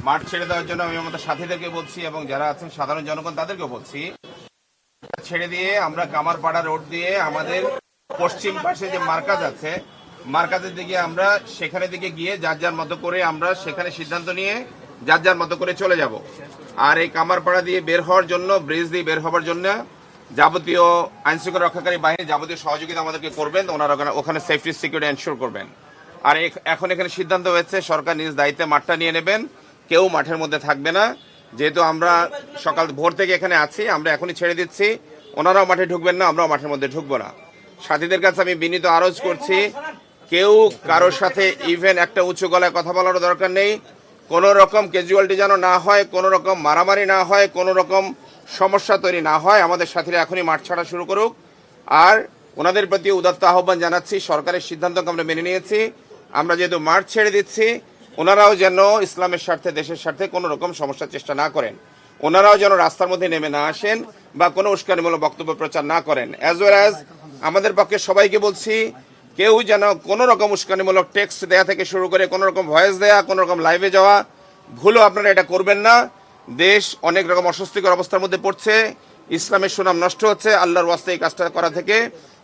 মাঠ ছেড়ে দেওয়ার জন্য আমি আমাদের সাথীদেরকে বলছি এবং যারা আছেন সাধারণ জনগণ তাদেরকে বলছি, ছেড়ে দিয়ে আমরা কামারপাড়া রোড দিয়ে আমাদের পশ্চিম পাশে যে মার্কাজ আছে, মার্কাজের দিকে আমরা সেখানে দিকে গিয়ে যার যার মতো করে আমরা সেখানে সিদ্ধান্ত নিয়ে যার যার মতো করে চলে যাব। আর এই কামারপাড়া দিয়ে বের হওয়ার জন্য, ব্রিজ দিয়ে বের হওয়ার জন্য যাবতীয় আইনশৃঙ্খলা রক্ষাকারী বাহিনী যাবতীয় সহযোগিতা আমাদেরকে করবেন, ওনারা ওখানে সেফটি সিকিউরিটি এনশিওর করবেন। আর এখন এখানে সিদ্ধান্ত হয়েছে সরকার নিজ দায়িত্বে মাঠটা নিয়ে নেবেন, কেউ মাঠের মধ্যে থাকবে না। যেহেতু আমরা সকাল ভোর থেকে এখানে আছি, আমরা এখনই ছেড়ে দিচ্ছি, ওনারাও মাঠে ঢুকবেন না, আমরাও মাঠের মধ্যে ঢুকবো না। সাথীদের কাছে আমি বিনীত আরজ করছি, কেউ কারোর সাথে ইভেন একটা উঁচু গলায় কথা বলারও দরকার নেই। কোনো রকম ক্যাজুয়ালিটি যেন না হয়, কোনো রকম মারামারি না হয়, কোনো রকম সমস্যা তৈরি না হয়। আমাদের সাথীরা এখনই মাঠ ছাড়া শুরু করুক। আর ওনাদের প্রতি উদাত্ত আহ্বান জানাচ্ছি, সরকারের সিদ্ধান্তকে আমরা মেনে নিয়েছি। আমরা যেহেতু মাঠ ছেড়ে দিচ্ছি, ওনারাও যেন ইসলামের স্বার্থে, দেশের স্বার্থে কোনো রকম সমস্যার চেষ্টা না করেন। ওনারাও যেন রাস্তার মধ্যে নেমে না আসেন বা কোনো উস্কানিমূলক বক্তব্য প্রচার না করেন। অ্যাজ ওয়েল অ্যাজ আমাদের পক্ষে সবাইকে বলছি, কেউ যেন কোনো রকম উস্কানিমূলক টেক্সট দেয়া থেকে শুরু করে কোনো রকম ভয়েস দেয়া, কোনো রকম লাইভে যাওয়া, ভুলও আপনারা এটা করবেন না। দেশ অনেক রকম অস্বস্তিকর অবস্থার মধ্যে পড়ছে, ইসলামের সুনাম নষ্ট হচ্ছে। আল্লাহর ওয়াস্তে এই কাজটা করা থেকে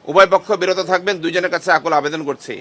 উভয় পক্ষ বিরত থাকবেন, দুইজনের কাছে আকুল আবেদন করছি।